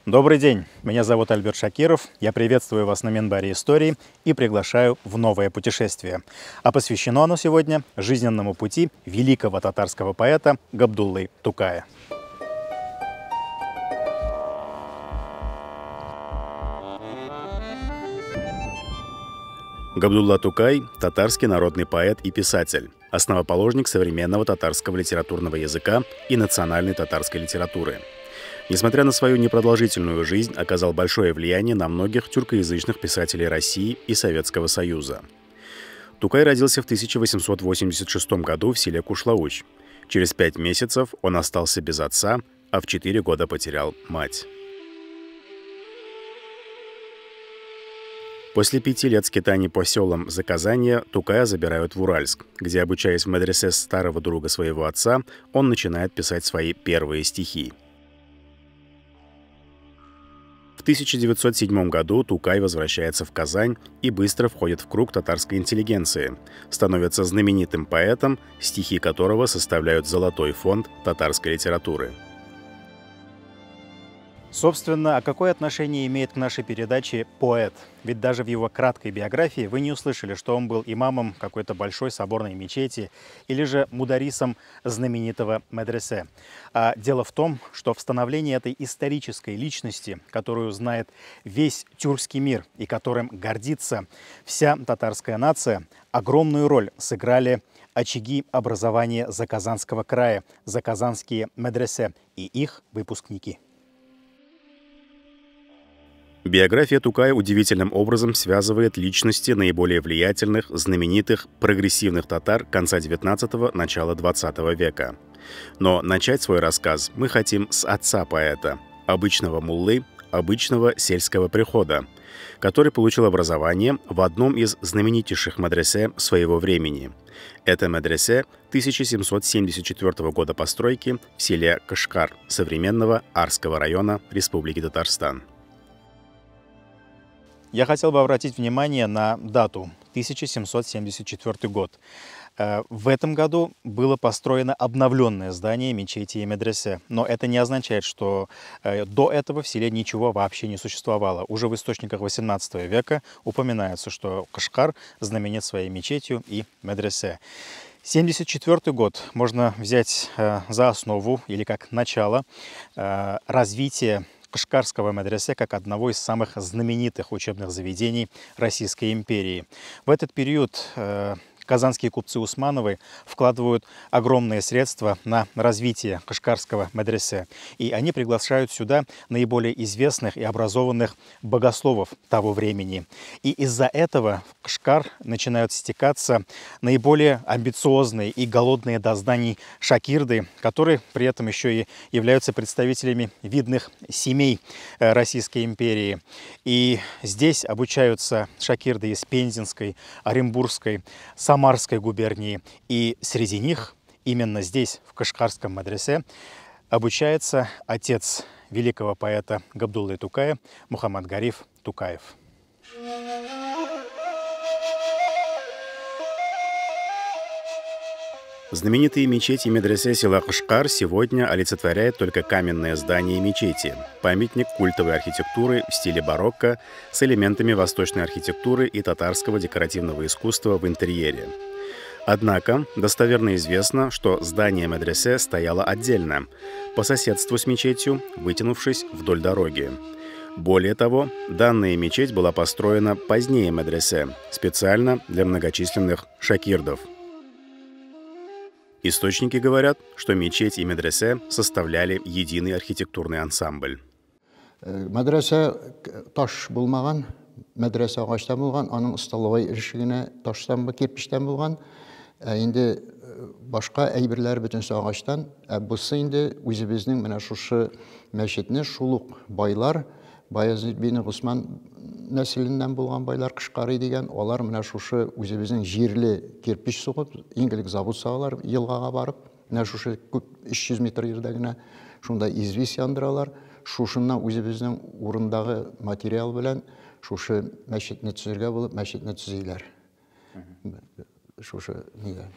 Добрый день, меня зовут Альберт Шакиров, я приветствую вас на Минбаре истории и приглашаю в новое путешествие. А посвящено оно сегодня жизненному пути великого татарского поэта Габдуллы Тукая. Габдулла Тукай – татарский народный поэт и писатель, основоположник современного татарского литературного языка и национальной татарской литературы. Несмотря на свою непродолжительную жизнь, оказал большое влияние на многих тюркоязычных писателей России и Советского Союза. Тукай родился в 1886 году в селе Кушлауч. Через 5 месяцев он остался без отца, а в 4 года потерял мать. После 5 лет скитаний по селам Заказания Тукая забирают в Уральск, где, обучаясь в медресе старого друга своего отца, он начинает писать свои первые стихи. В 1907 году Тукай возвращается в Казань и быстро входит в круг татарской интеллигенции, становится знаменитым поэтом, стихи которого составляют золотой фонд татарской литературы. Собственно, а какое отношение имеет к нашей передаче поэт? Ведь даже в его краткой биографии вы не услышали, что он был имамом какой-то большой соборной мечети или же мударисом знаменитого медресе. А дело в том, что в становлении этой исторической личности, которую знает весь тюркский мир и которым гордится вся татарская нация, огромную роль сыграли очаги образования Заказанского края, заказанские медресе и их выпускники. Биография Тукая удивительным образом связывает личности наиболее влиятельных, знаменитых, прогрессивных татар конца XIX – начала XX века. Но начать свой рассказ мы хотим с отца поэта, обычного муллы, обычного сельского прихода, который получил образование в одном из знаменитейших медресе своего времени. Это медресе 1774 года постройки в селе Кашкар современного Арского района Республики Татарстан. Я хотел бы обратить внимание на дату 1774 год. В этом году было построено обновленное здание мечети и медресе. Но это не означает, что до этого в селе ничего вообще не существовало. Уже в источниках XVIII века упоминается, что Кашкар знаменит своей мечетью и медресе. 1974 год можно взять за основу или как начало развития Кашкарского медресе как одного из самых знаменитых учебных заведений Российской империи. В этот период казанские купцы Усмановы вкладывают огромные средства на развитие Кашкарского медресе. И они приглашают сюда наиболее известных и образованных богословов того времени. И из-за этого в Кашкар начинают стекаться наиболее амбициозные и голодные до знаний шакирды, которые при этом еще и являются представителями видных семей Российской империи. И здесь обучаются шакирды из Пензенской, Оренбургской, Самарской губернии, и среди них, именно здесь, в Кашкарском медресе, обучается отец великого поэта Габдуллы Тукая Мухаммад-Гариф Тукаев. Знаменитые мечети и медресе села Кашкар сегодня олицетворяет только каменное здание мечети, памятник культовой архитектуры в стиле барокко с элементами восточной архитектуры и татарского декоративного искусства в интерьере. Однако достоверно известно, что здание медресе стояло отдельно, по соседству с мечетью, вытянувшись вдоль дороги. Более того, данная мечеть была построена позднее медресе, специально для многочисленных шакирдов. Источники говорят, что мечеть и медресе составляли единый архитектурный ансамбль. Медресе таш булмаган, медресе агачтан булган, аның столовой ишигенә таштан кирпичтән булган. Инде башка әйберләр бөтенсе агачтан. Бусы инде үзебезнең менә шушы мәчетне шул ук байлар, Баязид бин Госман нәселеннән булган байлар Кашкарый дигән, алар менә шушы үзебезнең җирле кирпич сугып, иңгелек завод сагалар, елгага барып, менә шушы күп 300 метр җирдә генә шунда извис яндыралар. Шушыннан үзебезнең урындагы материал белән шушы мәчетне төзергә булып, мәчетне төзиләр. Шушы нигә.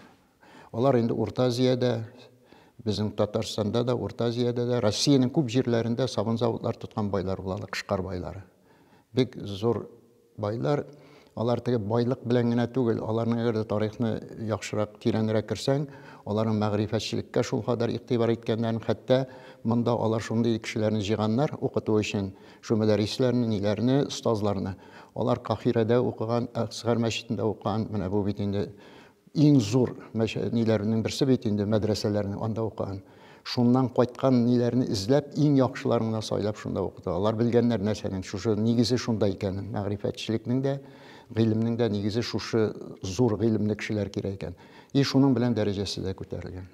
Алар инде Урта Азиядә Безнең Татарстанда да, Урта Азиядә дә, Россиянең күп җирләрендә сабын заводлар тоткан байлар булалар, Кышкар байлары. Бик зур байлар, алар теге байлык белән генә түгел, аларның әгәр дә тарихны яхшырак, тирәнрәк керсәң, аларның мәгърифәтчелеккә шул кадәр игътибар иткәннәрен, хәтта монда алар шундый кешеләрне җыйганнар укыту өчен, шу мәдәрисләрне, ниләрне, остазларны. Алар Каһирәдә укыган, Асгар мәчетендә укыган, менә бу бит инде иң зур ниләрнең берсе бит инде мәдрәсәләрнең анда укыган. Шуннан кайткан ниләрне эзләп, иң яхшыларын да сайлап шунда укыды. Алар белгәннәр нәрсәнең шушы нигезе шунда икәнен, мәгърифәтчелекнең дә, гыйлемнең дә нигезе шушы зур гыйлемле кешеләр кирәк икән. И шуның белән дәрәҗәсе дә күтәрелгән.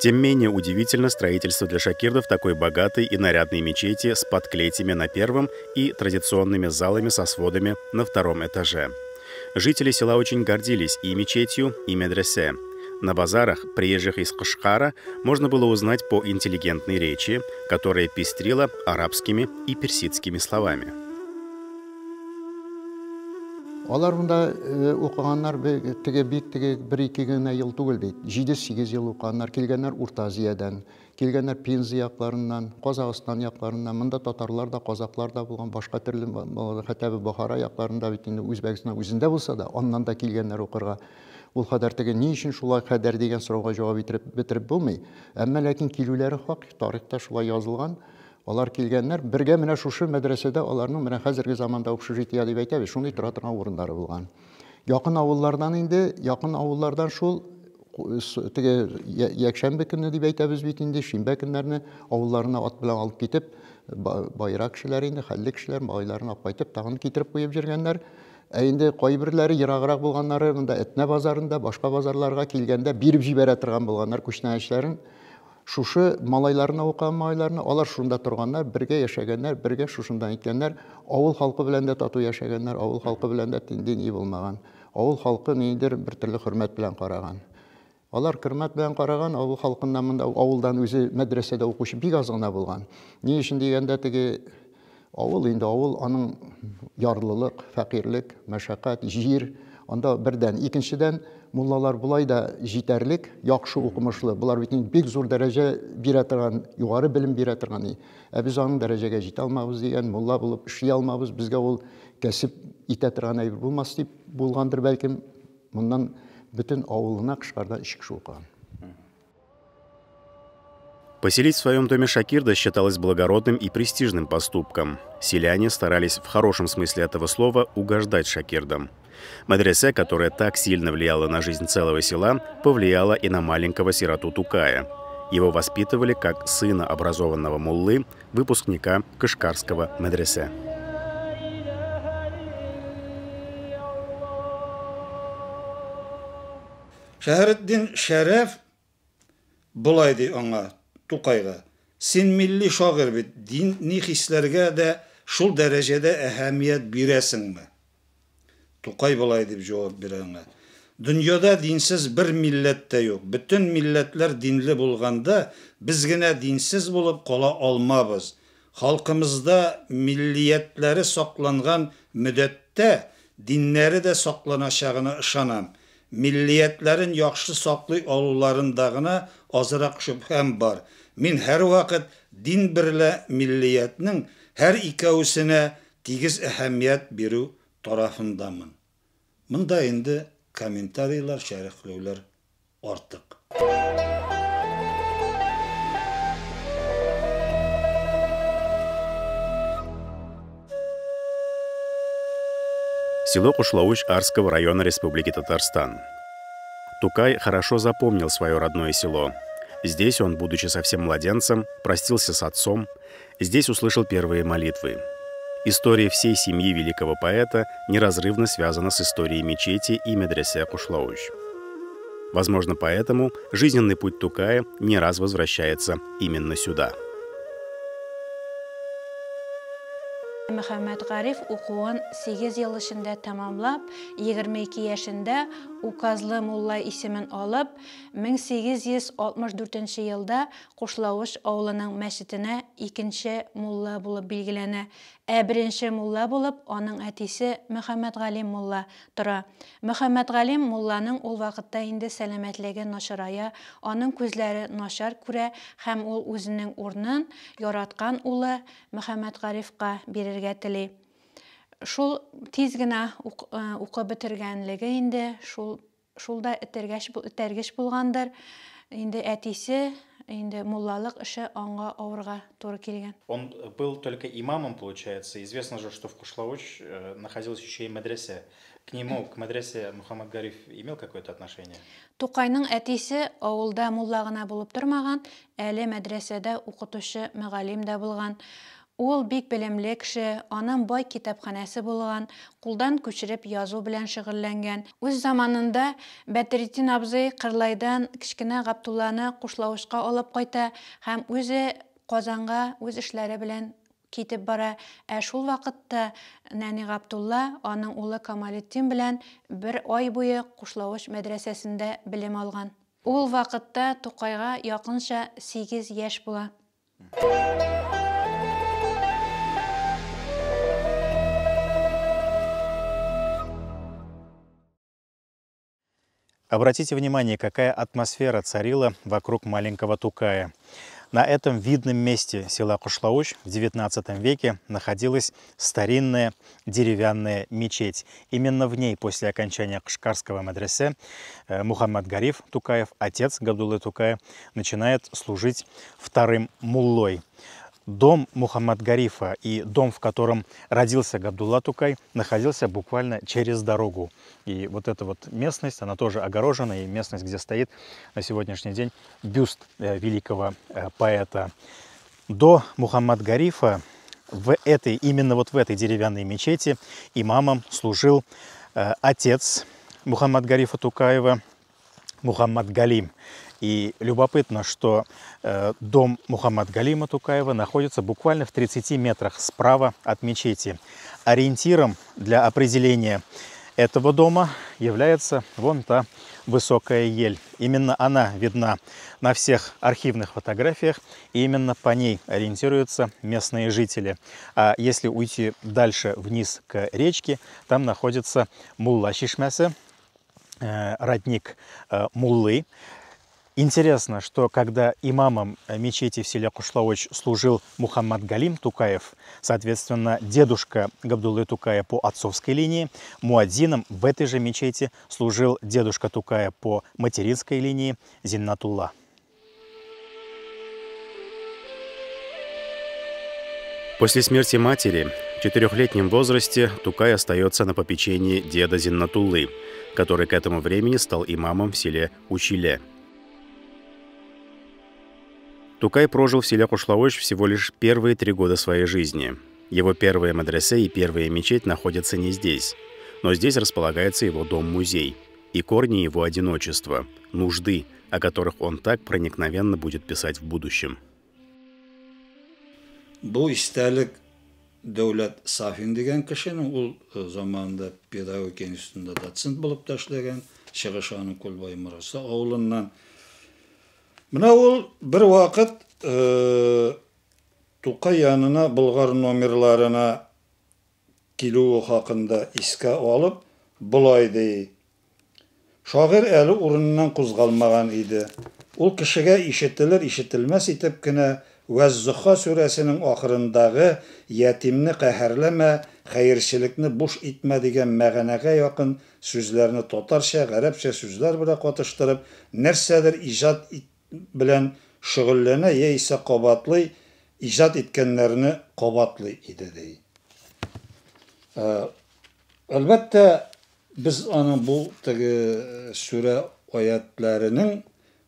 Тем менее удивительно строительство для шакирдов такой богатой и нарядной мечети с подклетями на первом и традиционными залами со сводами на втором этаже. Жители села очень гордились и мечетью, и медресе. На базарах приезжих из Кышкара можно было узнать по интеллигентной речи, которая пестрила арабскими и персидскими словами. Алар монда укыганнар теге бик теге 1-2 генә ел түгел бит. 7-8 ел укыганнар, килгәннәр Урта Азиядән, килгәннәр Пенза якларыннан, Казакстан якларыннан, монда татарлар да, казаклар да булган, башка төрле хәтта Бохара якларында бит инде Үзбәкстан үзендә булса да, аннан да килгәннәр укырга. Ул хәдәр теге ни өчен шулай хәдәр дигән сорауга җавап битереп булмый. Әмма ләкин килүләре хак, тарихта шулай язылган. Алар килгәннәр, бергә менә шушы мәдрәсәдә аларның менә хәзерге заманда общежитие дип әйтәбез, шундый тора торган урыннары булган. Якын авыллардан инде, якын авыллардан шул теге якшәмбе көнне дип әйтәбез бит инде, шимбә көннәрне авылларына ат белән алып китеп, байрак кешеләр инде, хәлле кешеләр байларын алып кайтып, тагын китереп куеп җиргәннәр. Инде кайберләре ераграк булганнары монда Этнә базарында, башка базарларга килгәндә биреп җибәрә торган булганнар күчнәчләрен. Шушы малайларына укыган малайларны, алар шунда торганнар, бергә яшәгәннәр, бергә шушындан иткәннәр, авыл халкы белән дә тату яшәгәннәр, авыл халкы белән дә тиндин булмаган. Авыл халкы ниндидер бер төрле хөрмәт белән караган. Алар хөрмәт белән караган, авыл халкыннан монда авылдан үзе мәдрәсәдә укучы бик аз гына булган. Ни өчен дигәндә теге авыл инде авыл аның ярлылык, фәкыйрлек, мәшәкать, җир, анда бердән, икенчедән муллалар булай да җитәрлек, яхшы укымышлы. Булар бит бик зур дәрәҗә бирә торган, югары белем бирә торган. Без аның дәрәҗәгә җитә алмабыз дигән, мулла булып эшли алмабыз, безгә ул кәсеп итә торган әйбер булмас дип булгандыр бәлкем. Моннан бөтен авылына Кышкарда ишек шулкан. Поселить в своем доме шакирда считалось благородным и престижным поступком. Селяне старались в хорошем смысле этого слова угождать шакирдам. Медресе, которая так сильно влияла на жизнь целого села, повлияла и на маленького сироту Тукая. Его воспитывали как сына образованного муллы, выпускника Кышкарского медресе. Шәһәрәддин Шәрәф булай ди аңа Тукайга. Син милли шагыйрь бит, дини хисләргә дә шул дәрәҗәдә әһәмият бирәсеңме? Тукай булай дип җавап бирә аңа. Дөньяда динсез бер милләт тә юк. Бөтен милләтләр динле булганда, без генә динсез булып кала алмабыз. Халкымызда миллиятләре сакланган мөддәттә диннәре дә сакланачагына ышанам. Миллиятләрен яхшы саклый алуларында гына азрак шөбһәм бар. Мин һәр вакыт дин берлә миллиятның һәр икәүсенә тигез әһәмият бирү тарафындамын. Монда инде комментарийлар, шәрехләүләр артык. Село Кушлауч Арского района Республики Татарстан. Тукай хорошо запомнил свое родное село. Здесь он, будучи совсем младенцем, простился с отцом. Здесь услышал первые молитвы. История всей семьи великого поэта неразрывно связана с историей мечети и медресе Кушлауч. Возможно, поэтому жизненный путь Тукая не раз возвращается именно сюда. Мөхәммәд Гариф укуын 8 ел эчендә тәмамлап, 22 яшендә Указлы мулла исемен алып, 1864 елда Кушлавыш авылының мәчетенә икенче мулла булып билгеләнә. Беренче мулла булып аның әтисе Мөхәммәд Галим мулла тора. Мөхәммәд Галим мулланың ул вакытта инде сәламәтлеге начарая, аның күзләре начар күрә һәм ул үзенең урынын яраткан улы Мөхәммәд Гарифка бирергә тели. Шул тиз генә укып бетергәнлеге инде шулда этәргеч булгандыр. Инде әтисе инде муллалык эше аңа авырга туры килгән. Он был только имамом, получается. Известно же, что в Кушлавыч находилась еще и медресе. К нему, к медресе, Мухаммад Гариф имел какое-то отношение? Тукайның әтисе авылда мулла гына булып тормаган, әле мәдрәсәдә укытучы мөгаллим дә булган. Ул бик белемле кеше, аның бай китапханәсе булган, кулдан күчереп язу белән шөгыльләнгән. Үз заманында Бәдретдин абзый Кырлайдан кичкенә Габдулланы Кушлавычка алып кайта һәм үзе Казанга үз эшләре белән китеп бара. Шул вакытта нәни Габдулла аның улы Камалетдин белән бер ай буе Кушлавыч мәдрәсәсендә белем алган. Ул вакытта Тукайга якынча 8 яшь була. Обратите внимание, какая атмосфера царила вокруг маленького Тукая. На этом видном месте села Кушлавыч в XIX веке находилась старинная деревянная мечеть. Именно в ней после окончания Кышкарского медресе Мухаммад Гариф Тукаев, отец Габдуллы Тукая, начинает служить вторым муллой. Дом Мухаммад Гарифа и дом, в котором родился Габдулла Тукай, находился буквально через дорогу. И вот эта вот местность, она тоже огорожена, и местность, где стоит на сегодняшний день бюст великого поэта. До Мухаммад Гарифа именно вот в этой деревянной мечети имамом служил отец Мухаммад Гарифа Тукаева, Мухаммад Галим. И любопытно, что дом Мухаммад Галима Тукаева находится буквально в 30 метрах справа от мечети. Ориентиром для определения этого дома является вон та высокая ель. Именно она видна на всех архивных фотографиях, и именно по ней ориентируются местные жители. А если уйти дальше вниз к речке, там находится Мулла Чишмәсе, родник Муллы. Интересно, что когда имамом мечети в селе Кушлавыч служил Мухаммад Галим Тукаев, соответственно, дедушка Габдуллы Тукая по отцовской линии, муадзином в этой же мечети служил дедушка Тукая по материнской линии Зиннатулла. После смерти матери в 4-летнем возрасте Тукай остается на попечении деда Зиннатуллы, который к этому времени стал имамом в селе Училе. Тукай прожил в селе Кушлавыч всего лишь первые 3 года своей жизни. Его первая медресе и первая мечеть находятся не здесь, но здесь располагается его дом-музей и корни его одиночества, нужды, о которых он так проникновенно будет писать в будущем. Бу истәлек Дәүләт Сафин дигән кешенең ул заманда педагогика институтында доцент булып та эшләгән, Чыгыш аның Күлбай Морасы авылыннан. Менә ул бер вакыт Тукай янына Болгар номерларына килү хакында искә алып, булай ди. Шагыйрь әле урыныннан кузгалмаган иде. Ул кешегә ишетелмәс итеп кенә Вәз-Зуха сүрәсенең ахырындагы ятимне каһәрләмә, хәерчелекне буш итмә дигән мәгънәгә якын сүзләрне татарча, гарәпчә сүзләр белән катыштырып, нәрсәдер иҗат белән шөгыльләнә, яисә кабатлый иҗат иткәннәрне кабатлый иде ди. Әлбәттә, без аның бу сүрә аятларының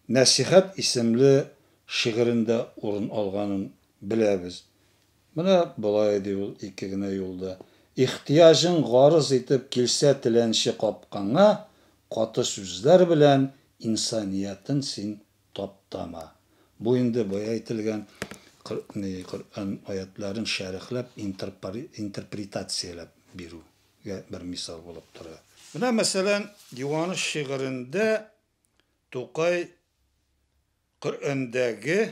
Нәсихәт исемле шигырендә урын алганын беләбез. Менә булай ди ул 2 генә юлда. Ихтияҗың гарыз итеп килсә теләнче капкаңа, каты сүзләр белән инсаниятын син таптама. Бу инде бая әйтелгән Коръән аятларын шәрехләп, интерпретацияләп бирүгә бер мисал булып тора. Buna mesela Yuvanış şiirinde Tukay Kur'an'daki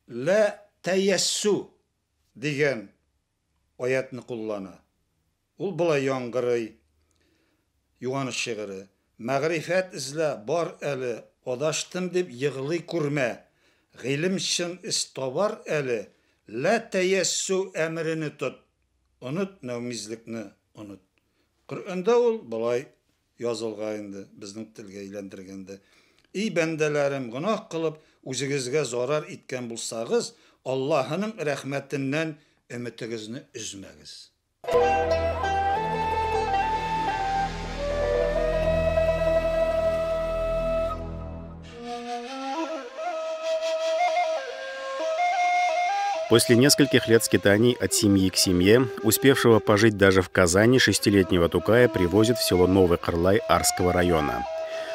La teyessu diyen ayetini kullana. Ul bula yangırıy Yuvanış şiiri. Mağrifet izle bar eli odaştım dip yığılı kurme. Gilim için istavar eli. La teyessu emrini tut. Unut nevmizlikni unut. Kur'an'da ol bulay yazılgayındı. Bizning tilge eylendirgende. İyi bendelerim günah kılıp o'zingizga zarar etken bulsağız, Allah'ın rahmetinden ümitinizni üzmegiz. После нескольких лет скитаний от семьи к семье, успевшего пожить даже в Казани, 6-летнего Тукая привозят в село Новый Кырлай Арского района.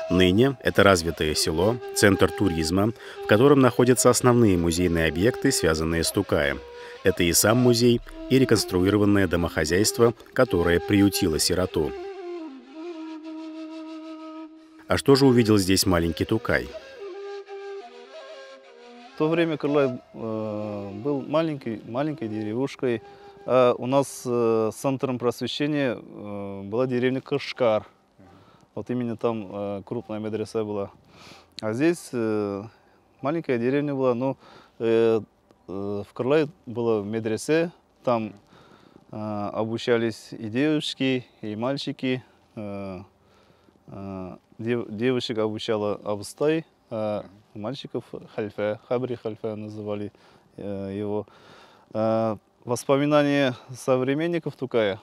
Ныне это развитое село, центр туризма, в котором находятся основные музейные объекты, связанные с Тукаем. Это и сам музей, и реконструированное домохозяйство, которое приютило сироту. А что же увидел здесь маленький Тукай? В то время Кырлай был маленькой деревушкой. А у нас центром просвещения была деревня Кышкар. Вот именно там крупная медресе была. А здесь маленькая деревня была, но в Кырлай было медресе. Там обучались и девушки, и мальчики. Девушек обучала Абыстай, а мальчиков хальфа, хабри хальфа называли его. Воспоминания современников Тукая,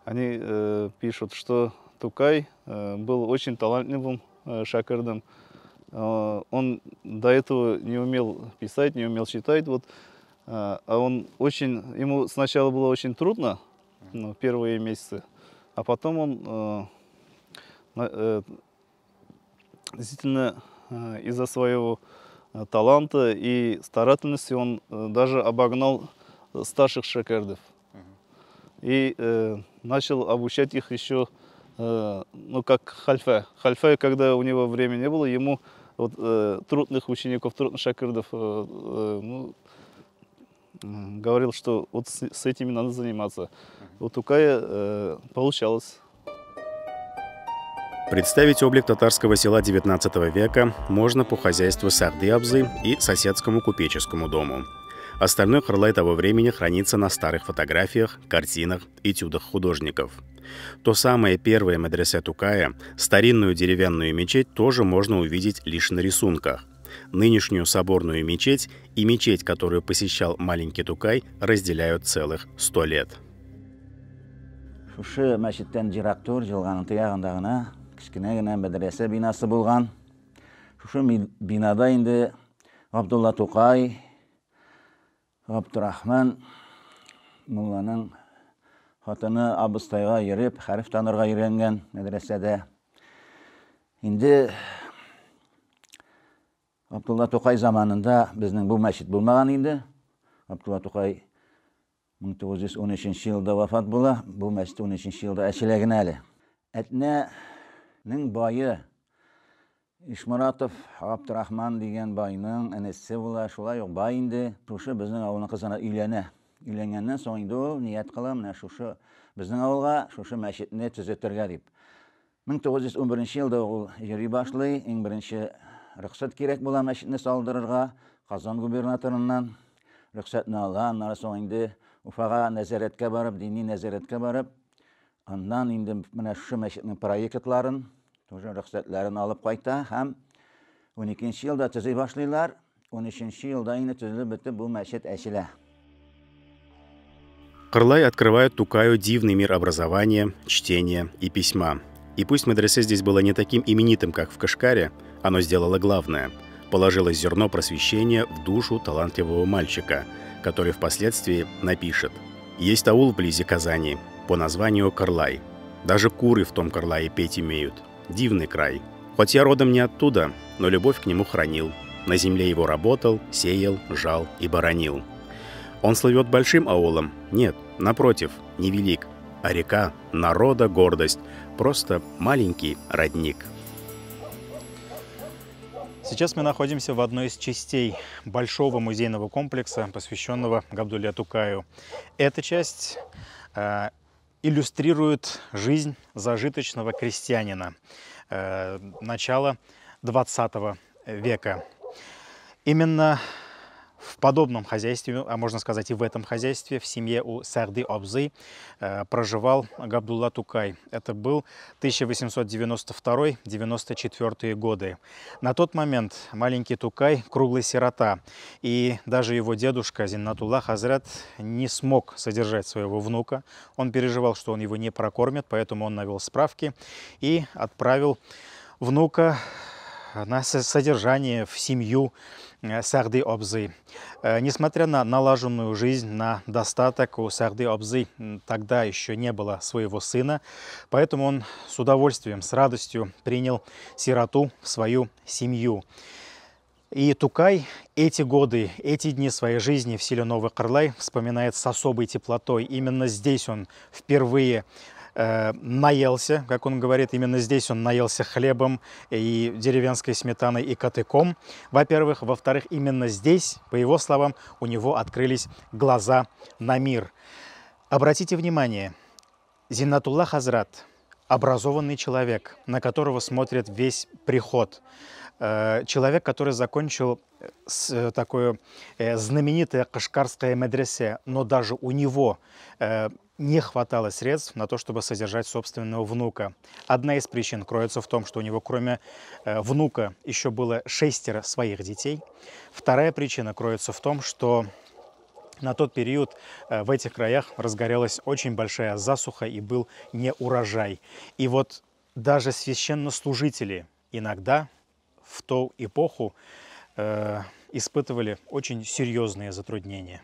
они пишут, что Тукай был очень талантливым шакирдом. Он до этого не умел писать, не умел читать. Вот, а ему сначала было очень трудно, первые месяцы, а потом он действительно из-за своего таланта и старательности он даже обогнал старших шакирдов. И начал обучать их еще, как хальфа. Хальфа, когда у него времени не было, ему трудных учеников, трудных шакирдов говорил, что вот с этими надо заниматься. У Тукая получалось. Представить облик татарского села XIX века можно по хозяйству Сарды-Абзы и соседскому купеческому дому. Остальной Кырлай того времени хранится на старых фотографиях, картинах, этюдах художников. То самое первое медресе Тукая, старинную деревянную мечеть, тоже можно увидеть лишь на рисунках. Нынешнюю соборную мечеть и мечеть, которую посещал маленький Тукай, разделяют целых 100 лет. Кішкене генә медресе бинасы булган. Шушы бинада инде Абдулла Тукай, Абдурахман мулланың хатыны Абыстайга йөреп, хәреф танырга өйрәнгән медресәдә. Инде Абдулла Тукай заманында безнең бу мәчет булмаган инде. Абдулла Тукай 1913 елда вафат була. Бу мәчет 13 елда ачыла генә әле. Әтнәнең байы Ишмуратов Абдурахман дигән байның әнисе була, шулай ук бай инде. Шушы безнең авылның кызына өйләнә. Өйләнгәннән соң инде ул ният кыла, менә шушы безнең авылга шушы мәчетне төзәтергә дип. 1911 елда ул йөри башлый, иң беренче рөхсәт кирәк була мәчетне салдырырга. Казан губернаторыннан рөхсәтне ала, аннан соң инде Уфага нәзарәткә барып, дини нәзарәткә барып, аннан инде менә шушы мәчетнең проектларын, тоже рөхсәтләрен алып кайта һәм 12 елда төзей башлыйлар. 13 елда инде төзелеп бетеп бу мәчет ачыла. Кырлай открывает Тукаю дивный мир образования, чтения и письма. И пусть медресе здесь было не таким именитым, как в Кышкаре, оно сделало главное – положило зерно просвещения в душу талантливого мальчика, который впоследствии напишет: «Есть аул вблизи Казани, по названию Кырлай. Даже куры в том Кырлае петь имеют. Дивный край. Хоть я родом не оттуда, но любовь к нему хранил. На земле его работал, сеял, жал и боронил. Он слывет большим аулом? Нет, напротив, невелик, а река народа гордость, просто маленький родник. Сейчас мы находимся в одной из частей большого музейного комплекса, посвященного Габдулле Тукаю. Эта часть иллюстрирует жизнь зажиточного крестьянина начала 20 века. Именно в подобном хозяйстве, а можно сказать и в этом хозяйстве, в семье у Сарды Обзы проживал Габдулла Тукай. Это был 1892-94 годы. На тот момент маленький Тукай – круглый сирота. И даже его дедушка Зиннатулла Хазрат не смог содержать своего внука. Он переживал, что он его не прокормит, поэтому он навел справки и отправил внука на содержание в семью Сарды Обзы. Несмотря на налаженную жизнь, на достаток, у Сарды Обзы тогда еще не было своего сына, поэтому он с удовольствием, с радостью принял сироту в свою семью. И Тукай эти годы, эти дни своей жизни в селе Новый Кырлай вспоминает с особой теплотой. Именно здесь он впервые наелся, как он говорит, именно здесь он наелся хлебом и деревенской сметаной и катыком, во-первых. Во-вторых, именно здесь, по его словам, у него открылись глаза на мир. Обратите внимание, Зиннатулла Хазрат – образованный человек, на которого смотрит весь приход. Человек, который закончил такое знаменитое кашкарское медресе, но даже у него не хватало средств на то, чтобы содержать собственного внука. Одна из причин кроется в том, что у него кроме внука еще было 6 своих детей. Вторая причина кроется в том, что на тот период в этих краях разгорелась очень большая засуха и был неурожай. И вот даже священнослужители иногда в ту эпоху испытывали очень серьезные затруднения.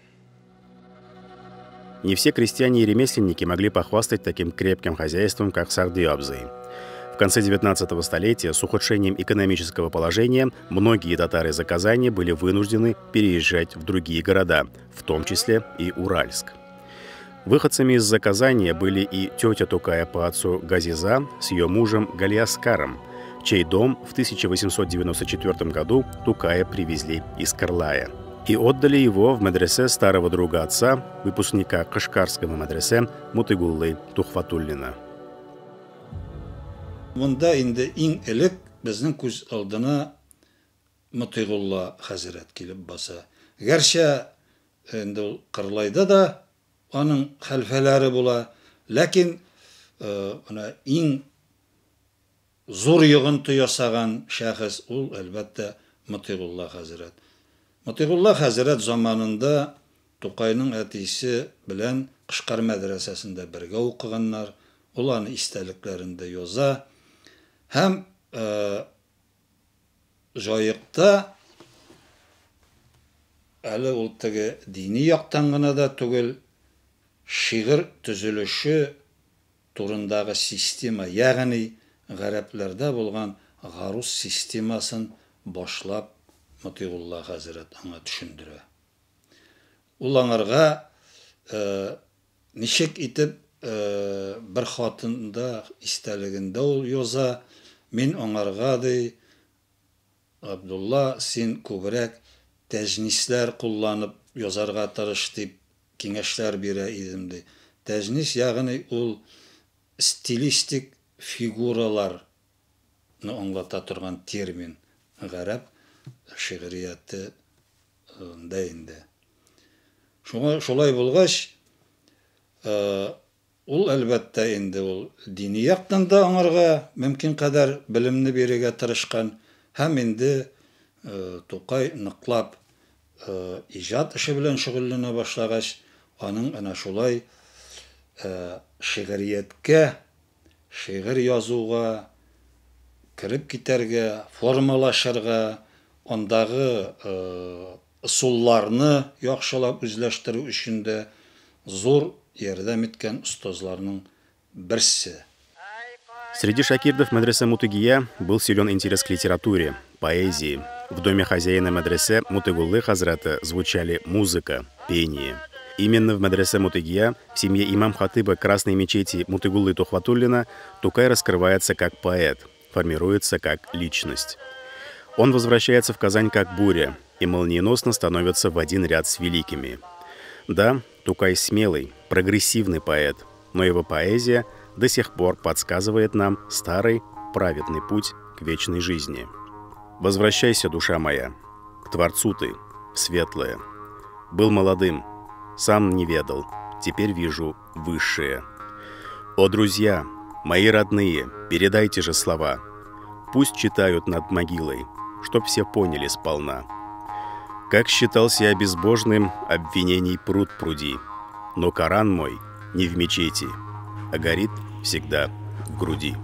Не все крестьяне и ремесленники могли похвастать таким крепким хозяйством, как Сарды Обзы. В конце 19 столетия с ухудшением экономического положения многие татары из Казани были вынуждены переезжать в другие города, в том числе и Уральск. Выходцами из Казани были и тетя Тукая по отцу Газиза с ее мужем Галиаскаром, чей дом в 1894 году Тукая привезли из Кырлая и отдали его в медресе старого друга отца, выпускника Кашкарского медресе Мутыгуллы Тухфатуллина. Монда инде иң элек безнең күз алдына Мутыгулла хәзрәт килеп баса. Гәрчә инде ул Кырлайда да аның хәлфәләре була, ләкин ана иң зур йогынты ясаган шәхес ул әлбәттә Мутыгулла хәзрәт. Мутыгулла хәзрәт заманында Тукайның әтисе белән Кашкар мәдрәсәсендә бергә укыганнар. Ул аны истәлекләрендә яза. Һәм җаекта әле ул теге дини яктан гына да түгел, шигырь төзелеше турындагы система, ягъни гарәпләрдә булган гарус системасын башлап Мутыгулла хәзрәт аңа төшендерә. Ул аңарга ничек итеп бер хатында истәлегендә ул яза, мин аңарга ди, Абдулла, син күбрәк тәҗнисләр кулланып язарга тырыш дип киңәшләр бирә идем ди. Тәҗнис ягъни ул стилистик фигураларны аңлата торган термин, гарәп шигърияте да инде. Шулай булгач, ул әлбәттә инде ул дини яктан да аңарга мөмкин кадәр белемне бирергә тырышкан, һәм инде Тукай ныклап иҗат эше белән шөгыльләнә башлагач, аның ана шулай шигърияткә, шигырь язуга, кирип китәргә, формалашырга, андагы ысулларны яхшылап үзләштерү өчен дә зур ярдәм иткән устазларның берсе. Среди шакирдов медресе Мутыгия был силен интерес к литературе, поэзии. В доме хозяина медресе Мутыгуллы Хазрата звучали музыка, пение. Именно в медресе Мутыгия, в семье имам-хатыба Красной мечети Мутыгуллы Тухватуллина, Тукай раскрывается как поэт, формируется как личность. Он возвращается в Казань как буря и молниеносно становится в один ряд с великими. Да, Тукай смелый, прогрессивный поэт, но его поэзия до сих пор подсказывает нам старый, праведный путь к вечной жизни. Возвращайся, душа моя, к Творцу ты, в светлое. Был молодым, сам не ведал, теперь вижу высшее. О, друзья, мои родные, передайте же слова. Пусть читают над могилой, чтоб все поняли сполна. Как считался я безбожным, обвинений пруд пруди, но Коран мой не в мечети, а горит всегда в груди.